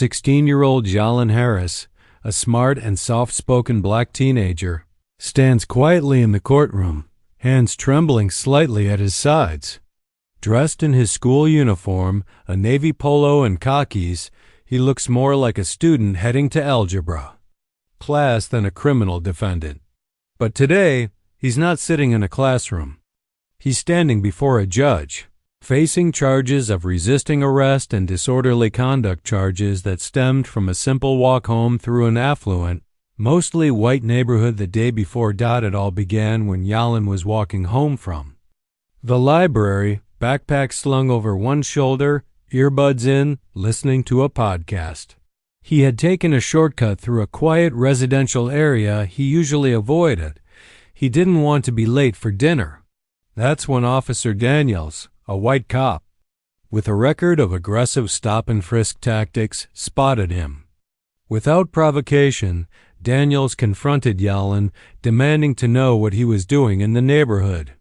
16-year-old Yalen Harris, a smart and soft-spoken black teenager, stands quietly in the courtroom, hands trembling slightly at his sides. Dressed in his school uniform, a navy polo and khakis, he looks more like a student heading to algebra class than a criminal defendant. But today, he's not sitting in a classroom. He's standing before a judge, facing charges of resisting arrest and disorderly conduct charges that stemmed from a simple walk home through an affluent, mostly white neighborhood the day before it all began when Yalen was walking home from the library, backpack slung over one shoulder, earbuds in, listening to a podcast. He had taken a shortcut through a quiet residential area he usually avoided. He didn't want to be late for dinner. That's when Officer Daniels, a white cop with a record of aggressive stop-and-frisk tactics, spotted him. Without provocation, Daniels confronted Yalen, demanding to know what he was doing in the neighborhood.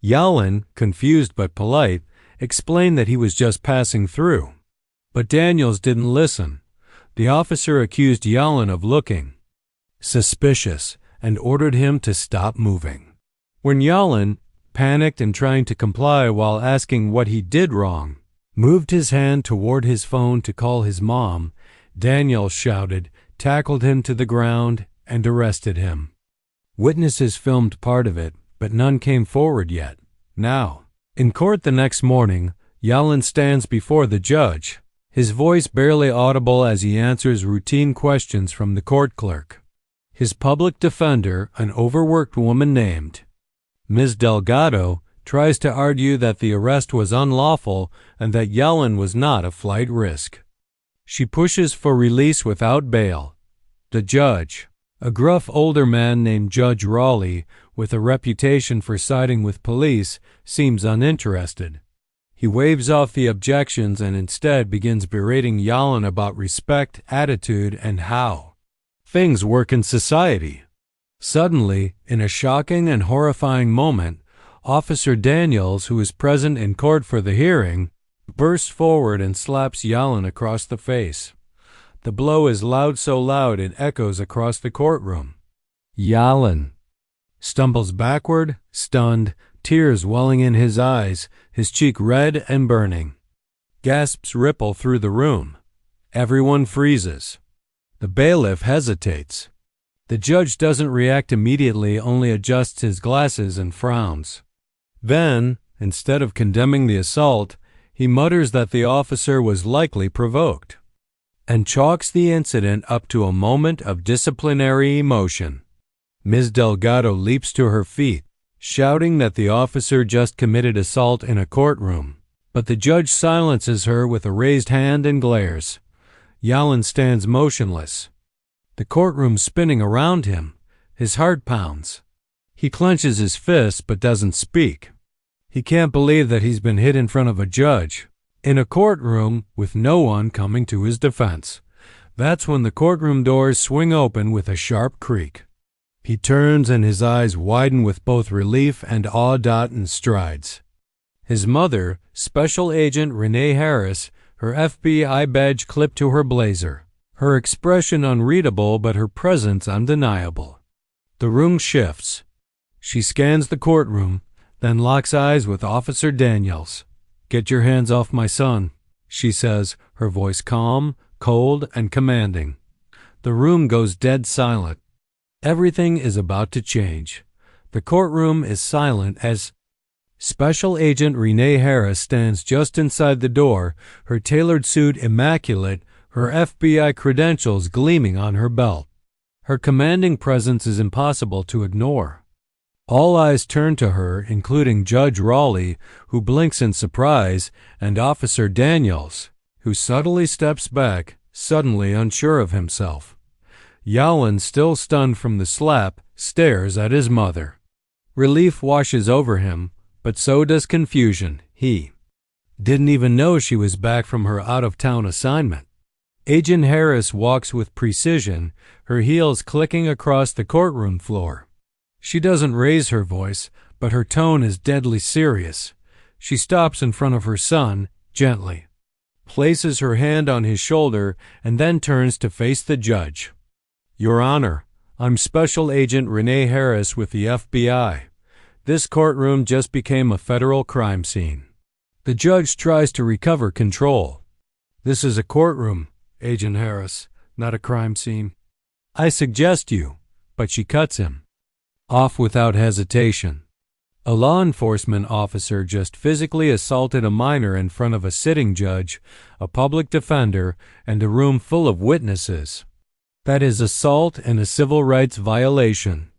Yalen, confused but polite, explained that he was just passing through. But Daniels didn't listen. The officer accused Yalen of looking suspicious and ordered him to stop moving. When Yalen, panicked and trying to comply while asking what he did wrong, moved his hand toward his phone to call his mom, Daniels shouted, tackled him to the ground, and arrested him. Witnesses filmed part of it, but none came forward yet. Now, in court the next morning, Yalen stands before the judge, his voice barely audible as he answers routine questions from the court clerk. His public defender, an overworked woman named Ms. Delgado, tries to argue that the arrest was unlawful and that Yalen was not a flight risk. She pushes for release without bail. The judge, a gruff older man named Judge Raleigh, with a reputation for siding with police, seems uninterested. He waves off the objections and instead begins berating Yalen about respect, attitude, and how things work in society. Suddenly, in a shocking and horrifying moment, Officer Daniels, who is present in court for the hearing, bursts forward and slaps Yalen across the face. The blow is so loud it echoes across the courtroom. Yalen stumbles backward, stunned, tears welling in his eyes, his cheek red and burning. Gasps ripple through the room. Everyone freezes. The bailiff hesitates. The judge doesn't react immediately, only adjusts his glasses and frowns. Then, instead of condemning the assault, he mutters that the officer was likely provoked, and chalks the incident up to a moment of disciplinary emotion. Ms. Delgado leaps to her feet, shouting that the officer just committed assault in a courtroom, but the judge silences her with a raised hand and glares. Yalen stands motionless, the courtroom spinning around him. His heart pounds. He clenches his fists but doesn't speak. He can't believe that he's been hit in front of a judge, in a courtroom with no one coming to his defense. That's when the courtroom doors swing open with a sharp creak. He turns and his eyes widen with both relief and awe. And strides. His mother, Special Agent Renee Harris, her FBI badge clipped to her blazer, her expression unreadable but her presence undeniable. The room shifts. She scans the courtroom, then locks eyes with Officer Daniels. "Get your hands off my son," she says, her voice calm, cold, and commanding. The room goes dead silent. Everything is about to change. The courtroom is silent as Special Agent Renee Harris stands just inside the door, her tailored suit immaculate, her FBI credentials gleaming on her belt. Her commanding presence is impossible to ignore. All eyes turn to her, including Judge Raleigh, who blinks in surprise, and Officer Daniels, who subtly steps back, suddenly unsure of himself. Yalen, still stunned from the slap, stares at his mother. Relief washes over him, but so does confusion. He didn't even know she was back from her out-of-town assignment. Agent Harris walks with precision, her heels clicking across the courtroom floor. She doesn't raise her voice, but her tone is deadly serious. She stops in front of her son, gently. places her hand on his shoulder, and then turns to face the judge. Your Honor, I'm Special Agent Renee Harris with the FBI. This courtroom just became a federal crime scene. The judge tries to recover control. This is a courtroom, Agent Harris, not a crime scene. I suggest you, but she cuts him off without hesitation. A law enforcement officer just physically assaulted a minor in front of a sitting judge, a public defender, and a room full of witnesses. That is assault and a civil rights violation.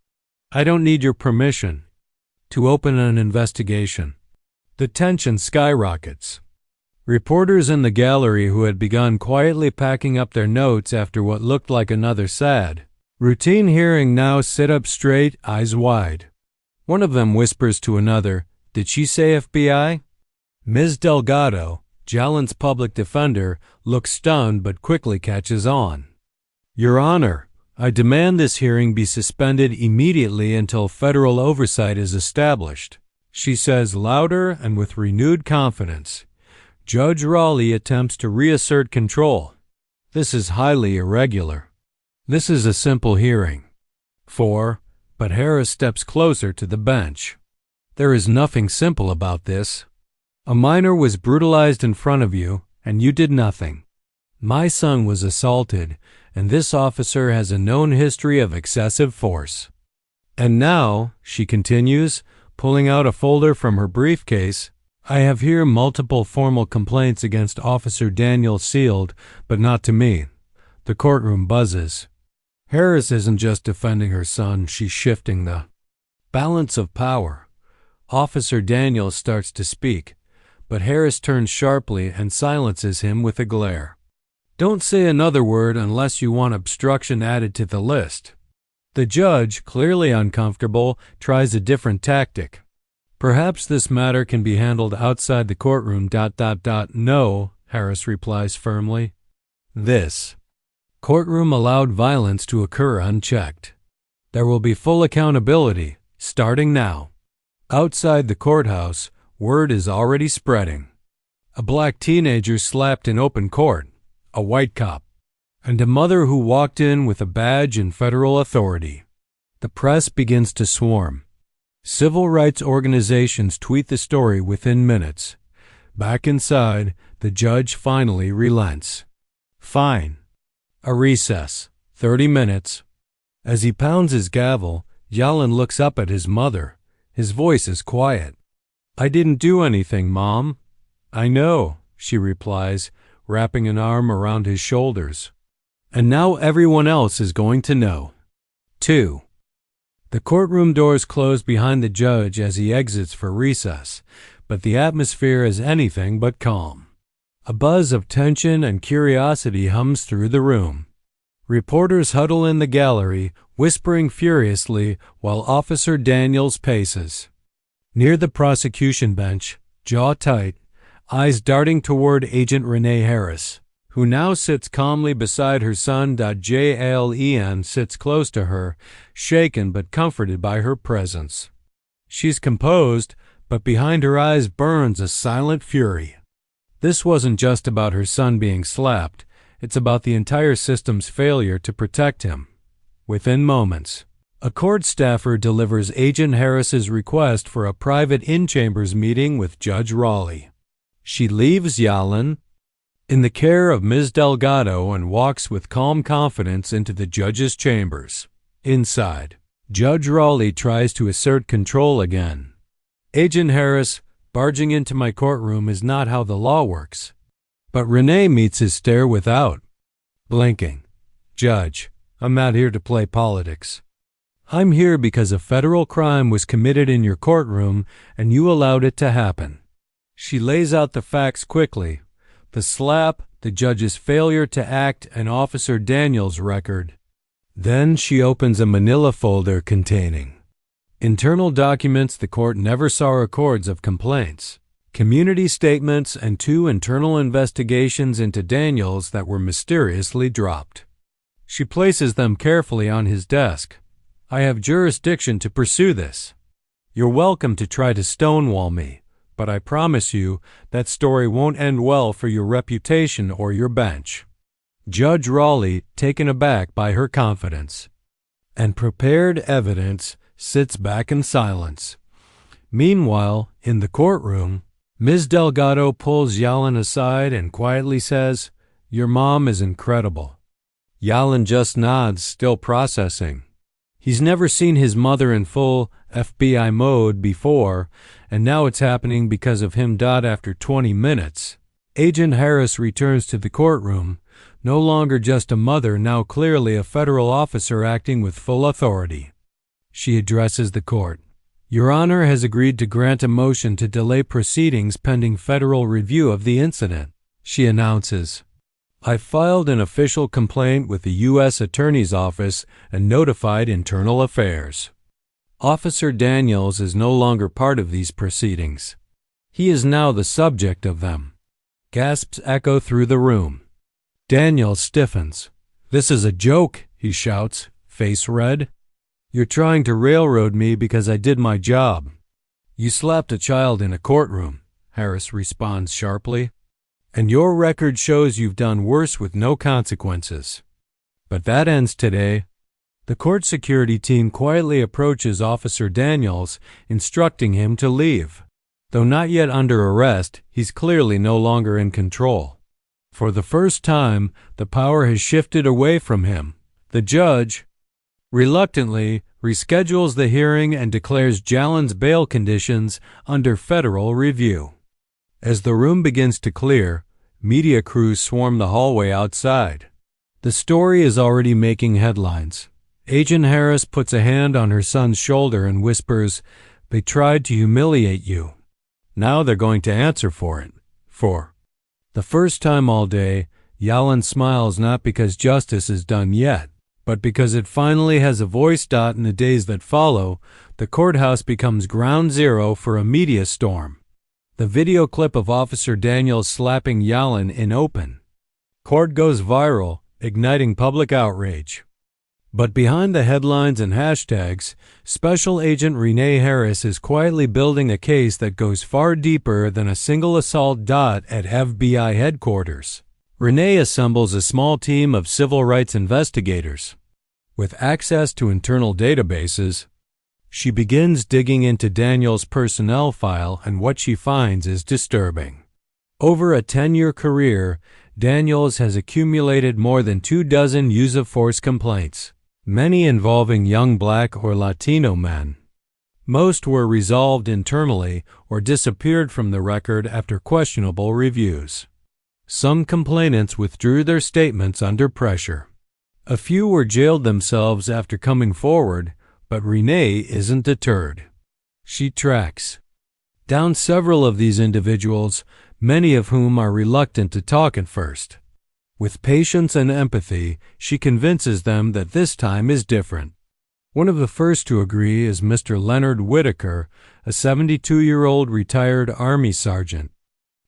I don't need your permission to open an investigation. The tension skyrockets. Reporters in the gallery who had begun quietly packing up their notes after what looked like another sad, routine hearing now sit up straight, eyes wide. One of them whispers to another, "Did she say FBI?" Ms. Delgado, Jalen's public defender, looks stunned but quickly catches on. Your Honor, I demand this hearing be suspended immediately until federal oversight is established, she says louder and with renewed confidence. Judge Raleigh attempts to reassert control. This is highly irregular. This is a simple hearing. But Harris steps closer to the bench. There is nothing simple about this. A minor was brutalized in front of you, and you did nothing. My son was assaulted, and this officer has a known history of excessive force. And now, she continues, pulling out a folder from her briefcase, I have here multiple formal complaints against Officer Daniel sealed, but not to me. The courtroom buzzes. Harris isn't just defending her son, she's shifting the balance of power. Officer Daniel starts to speak, but Harris turns sharply and silences him with a glare. Don't say another word unless you want obstruction added to the list. The judge, clearly uncomfortable, tries a different tactic. Perhaps this matter can be handled outside the courtroom. No, Harris replies firmly. This courtroom allowed violence to occur unchecked. There will be full accountability, starting now. Outside the courthouse, word is already spreading. A black teenager slapped in open court, a white cop, and a mother who walked in with a badge and federal authority. The press begins to swarm. Civil rights organizations tweet the story within minutes. Back inside, the judge finally relents. Fine. A recess, 30 minutes. As he pounds his gavel, Jalen looks up at his mother. His voice is quiet. I didn't do anything, Mom. I know, she replies, wrapping an arm around his shoulders. And now everyone else is going to know. 2. The courtroom doors close behind the judge as he exits for recess, but the atmosphere is anything but calm. A buzz of tension and curiosity hums through the room. Reporters huddle in the gallery, whispering furiously while Officer Daniels paces. Near the prosecution bench, jaw tight, eyes darting toward Agent Renee Harris, who now sits calmly beside her son. Jalen sits close to her, shaken but comforted by her presence. She's composed, but behind her eyes burns a silent fury. This wasn't just about her son being slapped, it's about the entire system's failure to protect him. Within moments, a court staffer delivers Agent Harris's request for a private in-chambers meeting with Judge Raleigh. She leaves Jalen in the care of Ms. Delgado and walks with calm confidence into the judge's chambers. Inside, Judge Raleigh tries to assert control again. Agent Harris, barging into my courtroom is not how the law works. But Renee meets his stare without blinking. Judge, I'm not here to play politics. I'm here because a federal crime was committed in your courtroom and you allowed it to happen. She lays out the facts quickly. The slap, the judge's failure to act, and Officer Daniels' record. Then she opens a manila folder containing internal documents the court never saw, records of complaints, community statements, and 2 internal investigations into Daniels that were mysteriously dropped. She places them carefully on his desk. I have jurisdiction to pursue this. You're welcome to try to stonewall me, but I promise you that story won't end well for your reputation or your bench." Judge Raleigh, taken aback by her confidence and prepared evidence, sits back in silence. Meanwhile, in the courtroom, Ms. Delgado pulls Yalin aside and quietly says, "Your mom is incredible." Yalin just nods, still processing. He's never seen his mother in full FBI mode before, and now it's happening because of him. After 20 minutes, Agent Harris returns to the courtroom, no longer just a mother, now clearly a federal officer acting with full authority. She addresses the court. "Your Honor has agreed to grant a motion to delay proceedings pending federal review of the incident," she announces. "I filed an official complaint with the U.S. Attorney's Office and notified Internal Affairs. Officer Daniels is no longer part of these proceedings. He is now the subject of them." Gasps echo through the room. Daniels stiffens. "This is a joke," he shouts, face red. "You're trying to railroad me because I did my job." "You slapped a child in a courtroom," Harris responds sharply. "And your record shows you've done worse with no consequences." But that ends today. The court security team quietly approaches Officer Daniels, instructing him to leave. Though not yet under arrest, he's clearly no longer in control. For the first time, the power has shifted away from him. The judge, reluctantly, reschedules the hearing and declares Yalin's bail conditions under federal review. As the room begins to clear, media crews swarm the hallway outside. The story is already making headlines. Agent Harris puts a hand on her son's shoulder and whispers, "They tried to humiliate you. Now they're going to answer for it." For the first time all day, Yalin smiles, not because justice is done yet, but because it finally has a voice. In the days that follow, the courthouse becomes ground zero for a media storm. The video clip of Officer Daniels slapping Yalin in open court goes viral, igniting public outrage. But behind the headlines and hashtags, Special Agent Renee Harris is quietly building a case that goes far deeper than a single assault. At FBI headquarters, Renee assembles a small team of civil rights investigators. With access to internal databases, she begins digging into Daniels' personnel file, and what she finds is disturbing. Over a 10-year career, Daniels has accumulated more than 24 use-of-force complaints, many involving young Black or Latino men. Most were resolved internally or disappeared from the record after questionable reviews. Some complainants withdrew their statements under pressure. A few were jailed themselves after coming forward, but Renee isn't deterred. She tracks down several of these individuals, many of whom are reluctant to talk at first. With patience and empathy, she convinces them that this time is different. One of the first to agree is Mr. Leonard Whitaker, a 72-year-old retired Army sergeant,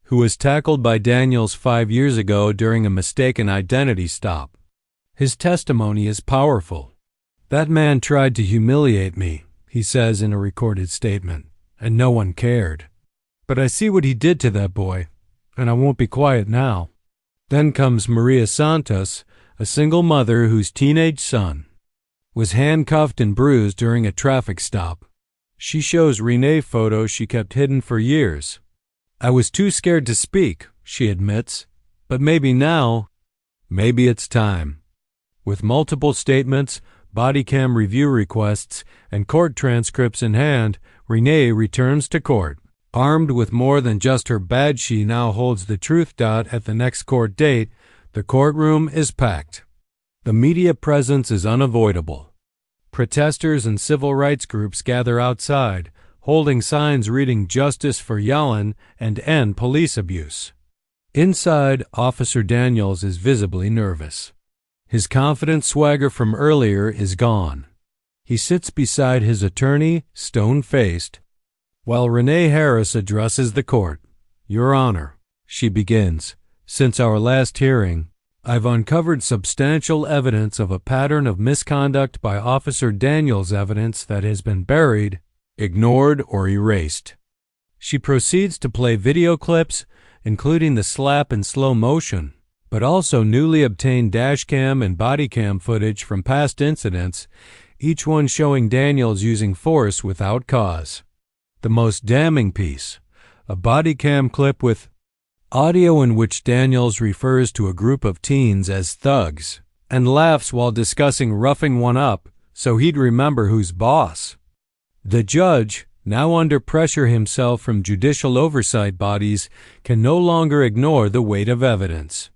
who was tackled by Daniels 5 years ago during a mistaken identity stop. His testimony is powerful. "That man tried to humiliate me," he says in a recorded statement, "and no one cared. But I see what he did to that boy, and I won't be quiet now." Then comes Maria Santos, a single mother whose teenage son was handcuffed and bruised during a traffic stop. She shows Renee photos she kept hidden for years. "I was too scared to speak," she admits, "but maybe now, maybe it's time." With multiple statements, body cam review requests, and court transcripts in hand, Renee returns to court. Armed with more than just her badge, she now holds the truth. At the next court date, the courtroom is packed. The media presence is unavoidable. Protesters and civil rights groups gather outside, holding signs reading "Justice for Yalin" and "End Police Abuse." Inside, Officer Daniels is visibly nervous. His confident swagger from earlier is gone. He sits beside his attorney, stone-faced, while Renee Harris addresses the court. "Your Honor," she begins, "since our last hearing, I've uncovered substantial evidence of a pattern of misconduct by Officer Daniels, evidence that has been buried, ignored, or erased. She proceeds to play video clips, including the slap in slow motion, but also newly obtained dashcam and bodycam footage from past incidents, each one showing Daniels using force without cause. The most damning piece, a bodycam clip with audio in which Daniels refers to a group of teens as thugs and laughs while discussing roughing one up so he'd remember who's boss. The judge, now under pressure himself from judicial oversight bodies, can no longer ignore the weight of evidence.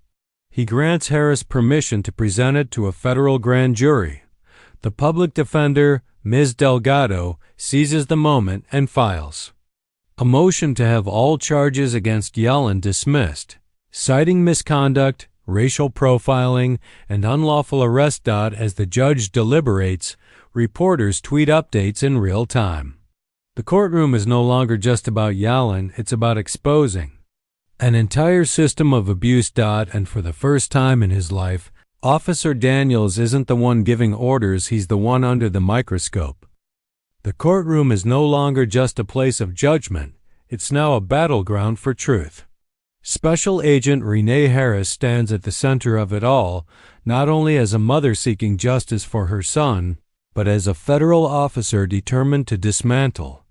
He grants Harris permission to present it to a federal grand jury. The public defender, Ms. Delgado, seizes the moment and files a motion to have all charges against Yellen dismissed, citing misconduct, racial profiling, and unlawful arrest. As the judge deliberates, reporters tweet updates in real time. The courtroom is no longer just about Yellen, it's about exposing an entire system of abuse. And for the first time in his life, Officer Daniels isn't the one giving orders, he's the one under the microscope. The courtroom is no longer just a place of judgment, it's now a battleground for truth. Special Agent Renee Harris stands at the center of it all, not only as a mother seeking justice for her son, but as a federal officer determined to dismantle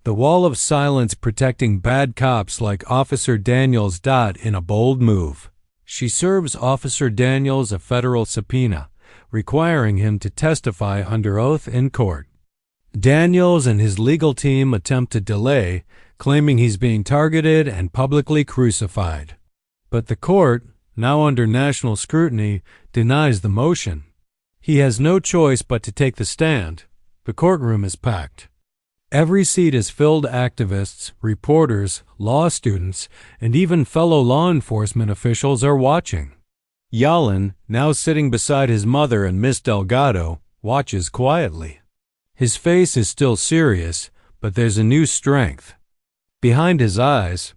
the wall of silence protecting bad cops like Officer Daniels. In a bold move, she serves Officer Daniels a federal subpoena, requiring him to testify under oath in court. Daniels and his legal team attempt to delay, claiming he's being targeted and publicly crucified. But the court, now under national scrutiny, denies the motion. He has no choice but to take the stand. The courtroom is packed. Every seat is filled. Activists, reporters, law students, and even fellow law enforcement officials are watching. Yellen, now sitting beside his mother and Miss Delgado, watches quietly. His face is still serious, but there's a new strength. Behind his eyes,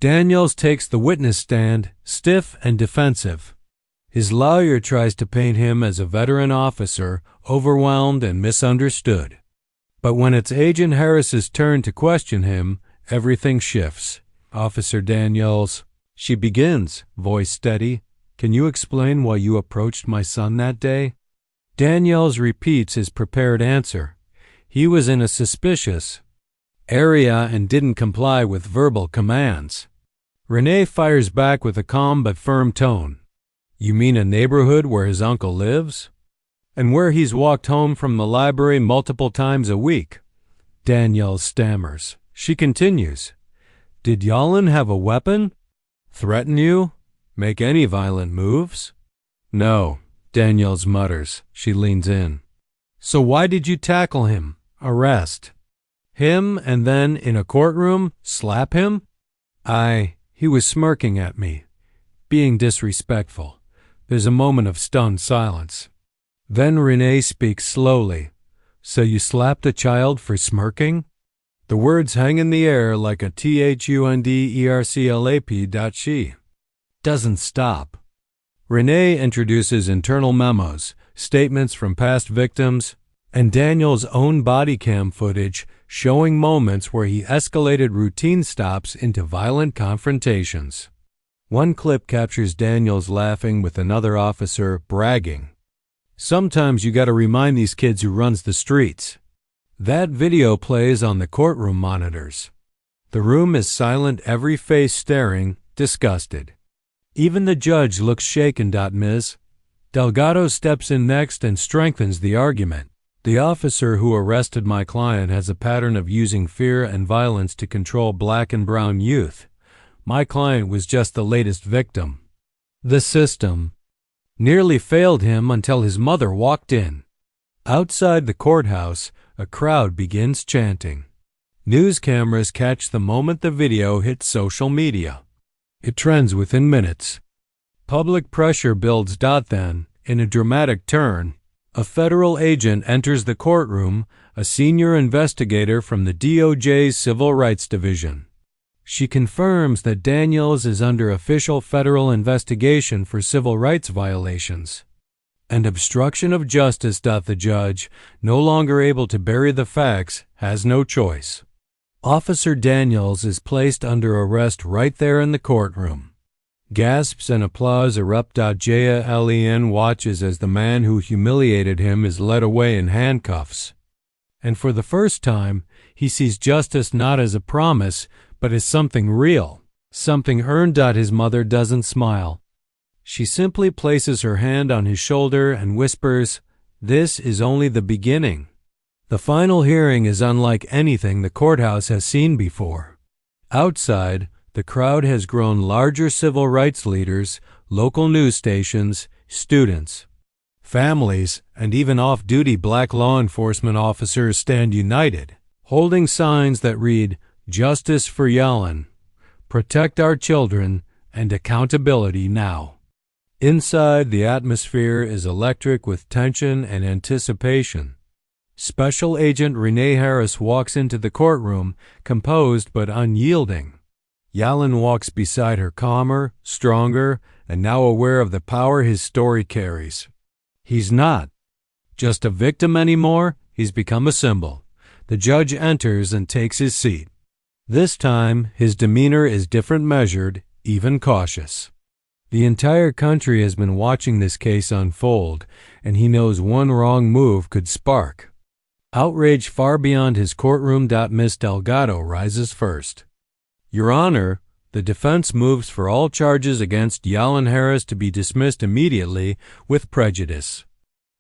Daniels takes the witness stand, stiff and defensive. His lawyer tries to paint him as a veteran officer, overwhelmed and misunderstood. But when it's Agent Harris's turn to question him, everything shifts. Officer Daniels, she begins, voice steady. Can you explain why you approached my son that day? Daniels repeats his prepared answer. He was in a suspicious area and didn't comply with verbal commands. Renee fires back with a calm but firm tone. You mean a neighborhood where his uncle lives? And where he's walked home from the library multiple times a week? Daniels stammers. She continues. Did Yellen have a weapon? Threaten you? Make any violent moves? No, Daniels mutters. She leans in. So why did you tackle him? Arrest him and then, in a courtroom, slap him? He was smirking at me, being disrespectful. There's a moment of stunned silence. Then Renee speaks slowly. So you slapped a child for smirking? The words hang in the air like a THUNDERCLAP. She doesn't stop. Renee introduces internal memos, statements from past victims, and Daniels' own body cam footage showing moments where he escalated routine stops into violent confrontations. One clip captures Daniels laughing with another officer, bragging. Sometimes you gotta remind these kids who runs the streets. That video plays on the courtroom monitors. The room is silent, every face staring, disgusted. Even the judge looks shaken. Ms. Delgado steps in next and strengthens the argument. The officer who arrested my client has a pattern of using fear and violence to control black and brown youth. My client was just the latest victim. The system nearly failed him until his mother walked in. Outside the courthouse, a crowd begins chanting. News cameras catch the moment the video hits social media. It trends within minutes. Public pressure builds. Then, in a dramatic turn, a federal agent enters the courtroom, a senior investigator from the DOJ's Civil Rights Division. She confirms that Daniels is under official federal investigation for civil rights violations and obstruction of justice. The judge, no longer able to bury the facts, has no choice. Officer Daniels is placed under arrest right there in the courtroom. Gasps and applause erupt. Jen watches as the man who humiliated him is led away in handcuffs. And for the first time, he sees justice not as a promise, but as something real, something earned. His mother doesn't smile. She simply places her hand on his shoulder and whispers, "This is only the beginning." The final hearing is unlike anything the courthouse has seen before. Outside, the crowd has grown larger. Civil rights leaders, local news stations, students, families, and even off-duty black law enforcement officers stand united, holding signs that read, "Justice for Yalin, Protect Our Children, and Accountability Now." Inside, the atmosphere is electric with tension and anticipation. Special Agent Renee Harris walks into the courtroom, composed but unyielding. Yalin walks beside her, calmer, stronger, and now aware of the power his story carries. He's not just a victim anymore, he's become a symbol. The judge enters and takes his seat. This time, his demeanor is different, measured, even cautious. The entire country has been watching this case unfold, and he knows one wrong move could spark outrage far beyond his courtroom. Miss Delgado rises first. "Your Honor, the defense moves for all charges against Yalin Harris to be dismissed immediately with prejudice."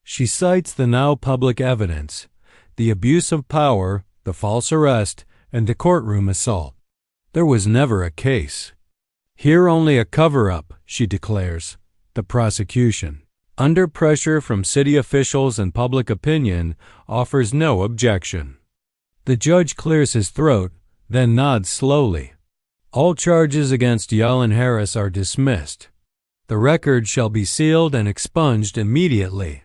She cites the now public evidence, the abuse of power, the false arrest, and the courtroom assault. There was never a case. Here only a cover-up, she declares. The prosecution, under pressure from city officials and public opinion, offers no objection. The judge clears his throat, then nods slowly. All charges against Yalin Harris are dismissed. The record shall be sealed and expunged immediately.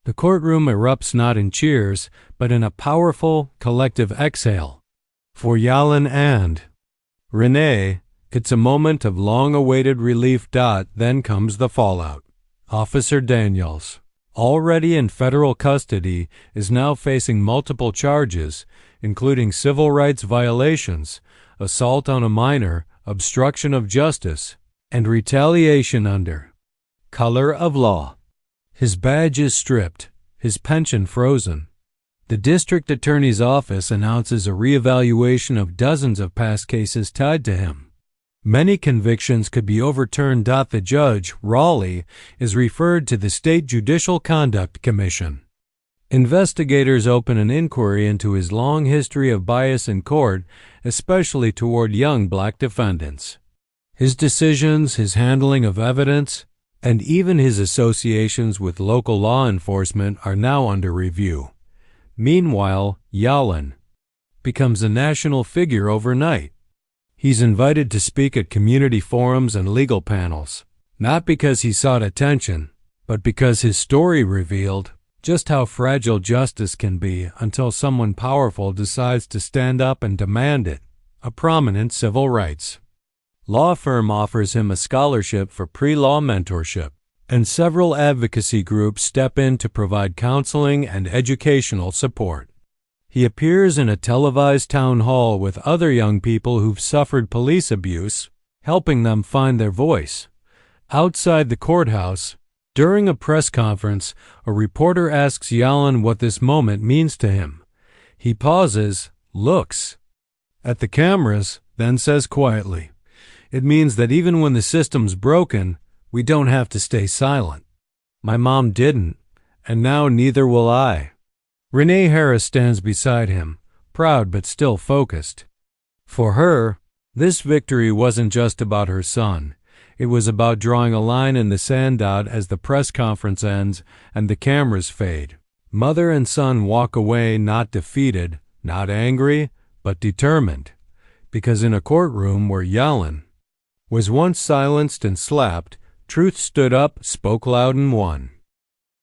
The courtroom erupts not in cheers, but in a powerful, collective exhale. For Yalin and Renee, it's a moment of long-awaited relief. Then comes the fallout. Officer Daniels, already in federal custody, is now facing multiple charges, including civil rights violations, assault on a minor, obstruction of justice, and retaliation under color of law. His badge is stripped, his pension frozen. The district attorney's office announces a reevaluation of dozens of past cases tied to him. Many convictions could be overturned. The judge, Raleigh, is referred to the State Judicial Conduct Commission. Investigators open an inquiry into his long history of bias in court, especially toward young black defendants. His decisions, his handling of evidence, and even his associations with local law enforcement are now under review. Meanwhile, Yalin becomes a national figure overnight. He's invited to speak at community forums and legal panels, not because he sought attention, but because his story revealed just how fragile justice can be until someone powerful decides to stand up and demand it, a prominent civil rights law firm offers him a scholarship for pre-law mentorship, and several advocacy groups step in to provide counseling and educational support. He appears in a televised town hall with other young people who've suffered police abuse, helping them find their voice. Outside the courthouse, during a press conference, a reporter asks Yalin what this moment means to him. He pauses, looks at the cameras, then says quietly, "It means that even when the system's broken, we don't have to stay silent. My mom didn't, and now neither will I." Renee Harris stands beside him, proud but still focused. For her, this victory wasn't just about her son. It was about drawing a line in the sand. As the press conference ends and the cameras fade, mother and son walk away not defeated, not angry, but determined. Because in a courtroom where Yalin was once silenced and slapped, truth stood up, spoke loud, and won.